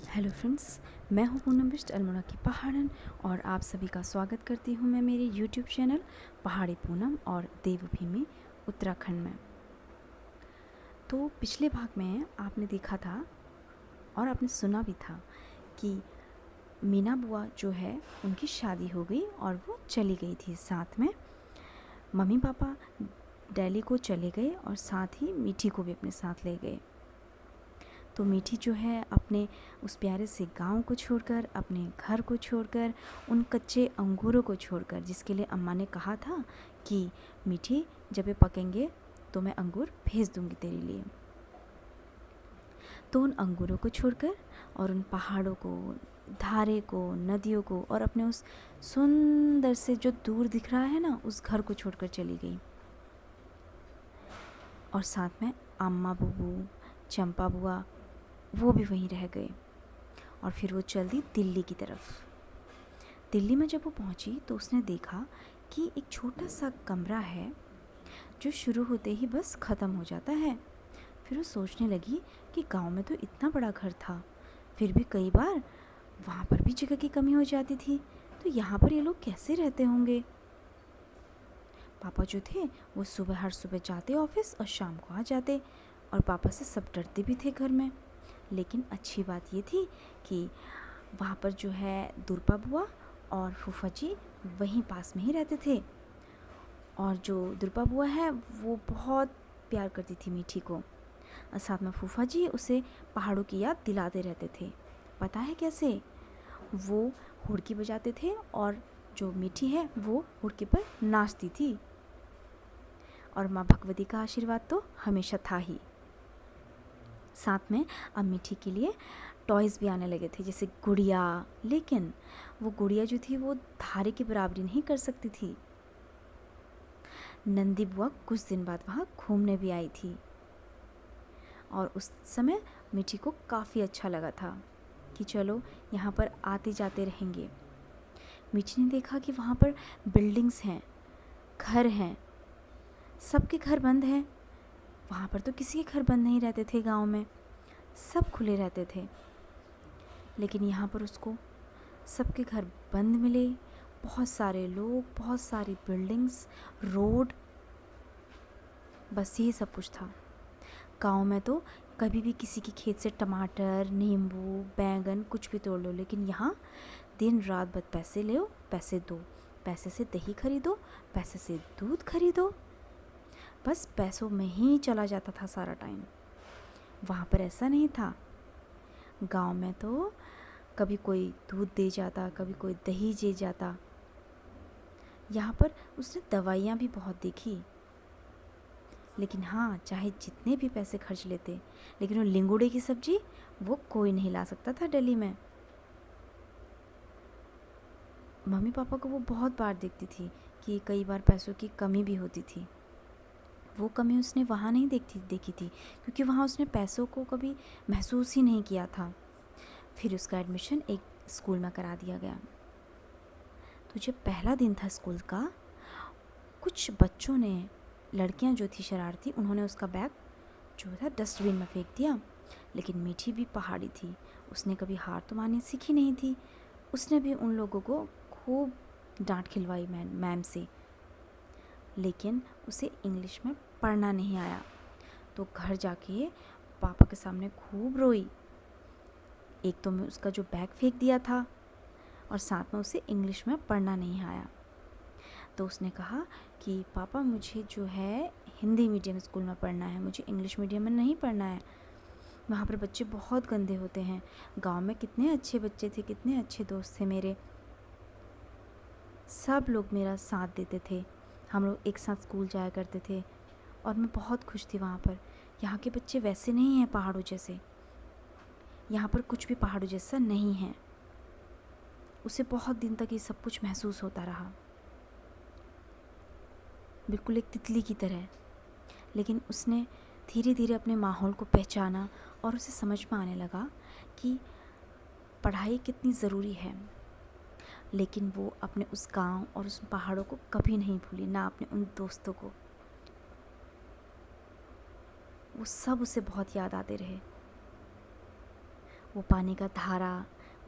Hello friends, मैं हूं पूनम बिष्ट अल्मोड़ा की पहाड़न और आप सभी का स्वागत करती हूं मैं मेरे यूट्यूब चैनल पहाड़ी पूनम और देवभूमि उत्तराखंड में। तो पिछले भाग में आपने देखा था और आपने सुना भी था कि मीना बुआ जो है उनकी शादी हो गई और वो चली गई थी। साथ में मम्मी पापा दिल्ली को चले गए और साथ ही मीठी को भी अपने साथ ले गए। तो मीठी जो है अपने उस प्यारे से गांव को छोड़कर, अपने घर को छोड़कर, उन कच्चे अंगूरों को छोड़कर, जिसके लिए अम्मा ने कहा था कि मीठी जब ये पकेंगे तो मैं अंगूर भेज दूंगी तेरे लिए, तो उन अंगूरों को छोड़कर और उन पहाड़ों को, धारे को, नदियों को और अपने उस सुंदर से जो दूर दिख रहा है ना उस घर को छोड़कर चली गई। और साथ में अम्मा बुबू, चंपा बुआ वो भी वहीं रह गए। और फिर वो चल दी दिल्ली की तरफ। दिल्ली में जब वो पहुंची तो उसने देखा कि एक छोटा सा कमरा है जो शुरू होते ही बस ख़त्म हो जाता है। फिर वो सोचने लगी कि गांव में तो इतना बड़ा घर था, फिर भी कई बार वहाँ पर भी जगह की कमी हो जाती थी, तो यहाँ पर ये लोग कैसे रहते होंगे। पापा जो थे वो हर सुबह जाते ऑफिस और शाम को आ जाते, और पापा से सब डरते भी थे घर में। लेकिन अच्छी बात ये थी कि वहाँ पर जो है दुर्पा बुआ और फूफा जी वहीं पास में ही रहते थे। और जो दुर्पा बुआ है वो बहुत प्यार करती थी मीठी को, और साथ में फूफा जी उसे पहाड़ों की याद दिलाते रहते थे। पता है कैसे? वो हुड़की बजाते थे और जो मीठी है वो हुड़की पर नाचती थी। और माँ भगवती का आशीर्वाद तो हमेशा था ही। साथ में अब मीठी के लिए टॉयज़ भी आने लगे थे, जैसे गुड़िया। लेकिन वो गुड़िया जो थी वो धारे की बराबरी नहीं कर सकती थी। नंदी बुआ कुछ दिन बाद वहाँ घूमने भी आई थी और उस समय मीठी को काफ़ी अच्छा लगा था कि चलो यहाँ पर आते जाते रहेंगे। मीठी ने देखा कि वहाँ पर बिल्डिंग्स हैं, घर हैं, सबके घर बंद हैं। वहाँ पर तो किसी के घर बंद नहीं रहते थे, गांव में सब खुले रहते थे। लेकिन यहाँ पर उसको सबके घर बंद मिले, बहुत सारे लोग, बहुत सारी बिल्डिंग्स, रोड, बस यही सब कुछ था। गांव में तो कभी भी किसी के खेत से टमाटर, नींबू, बैंगन कुछ भी तोड़ लो, लेकिन यहाँ दिन रात बस पैसे लो, पैसे दो, पैसे से दही खरीदो, पैसे से दूध खरीदो, बस पैसों में ही चला जाता था सारा टाइम। वहाँ पर ऐसा नहीं था। गांव में तो कभी कोई दूध दे जाता, कभी कोई दही दे जाता। यहाँ पर उसने दवाइयाँ भी बहुत देखी, लेकिन हाँ, चाहे जितने भी पैसे खर्च लेते, लेकिन वो लिंगोड़े की सब्जी वो कोई नहीं ला सकता था दिल्ली में। मम्मी पापा को वो बहुत बार देखती थी कि कई बार पैसों की कमी भी होती थी। वो कमी उसने वहाँ नहीं देखी थी, क्योंकि वहाँ उसने पैसों को कभी महसूस ही नहीं किया था। फिर उसका एडमिशन एक स्कूल में करा दिया गया। तो जब पहला दिन था स्कूल का, कुछ बच्चों ने, लड़कियां जो थी शरारती, उन्होंने उसका बैग जो था डस्टबिन में फेंक दिया। लेकिन मीठी भी पहाड़ी थी, उसने कभी हार तो माननी सीखी नहीं थी। उसने भी उन लोगों को खूब डांट खिलवाई मैम से, लेकिन उसे इंग्लिश में पढ़ना नहीं आया। तो घर जाके पापा के सामने खूब रोई। एक तो मैं उसका जो बैग फेंक दिया था, और साथ में उसे इंग्लिश में पढ़ना नहीं आया। तो उसने कहा कि पापा मुझे जो है हिंदी मीडियम स्कूल में पढ़ना है, मुझे इंग्लिश मीडियम में नहीं पढ़ना है। वहाँ पर बच्चे बहुत गंदे होते हैं। गांव में कितने अच्छे बच्चे थे, कितने अच्छे दोस्त थे मेरे, सब लोग मेरा साथ देते थे, हम लोग एक साथ स्कूल जाया करते थे और मैं बहुत खुश थी वहाँ पर। यहाँ के बच्चे वैसे नहीं हैं पहाड़ों जैसे, यहाँ पर कुछ भी पहाड़ों जैसा नहीं है। उसे बहुत दिन तक ये सब कुछ महसूस होता रहा, बिल्कुल एक तितली की तरह। लेकिन उसने धीरे धीरे अपने माहौल को पहचाना और उसे समझ में आने लगा कि पढ़ाई कितनी ज़रूरी है। लेकिन वो अपने उस गांव और उस पहाड़ों को कभी नहीं भूली, ना अपने उन दोस्तों को। वो सब उसे बहुत याद आते रहे। वो पानी का धारा,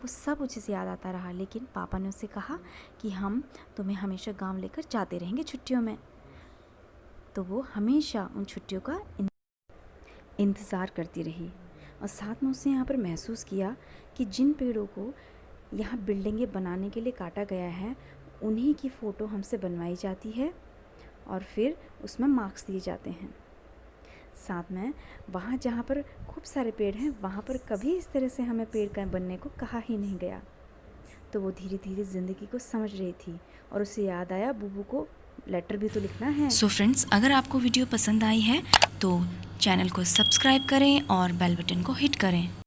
वो सब उसे से याद आता रहा। लेकिन पापा ने उससे कहा कि हम तुम्हें हमेशा गांव लेकर जाते रहेंगे छुट्टियों में। तो वो हमेशा उन छुट्टियों का इंतज़ार करती रही। और साथ में उसने यहाँ पर महसूस किया कि जिन पेड़ों को यहाँ बिल्डिंगें बनाने के लिए काटा गया है, उन्हीं की फ़ोटो हमसे बनवाई जाती है और फिर उसमें मार्क्स दिए जाते हैं। साथ में वहाँ जहाँ पर खूब सारे पेड़ हैं, वहाँ पर कभी इस तरह से हमें पेड़ का बनने को कहा ही नहीं गया। तो वो धीरे धीरे ज़िंदगी को समझ रही थी और उसे याद आया बुबू को लेटर भी तो लिखना है। सो फ्रेंड्स, अगर आपको वीडियो पसंद आई है तो चैनल को सब्सक्राइब करें और बेल बटन को हिट करें।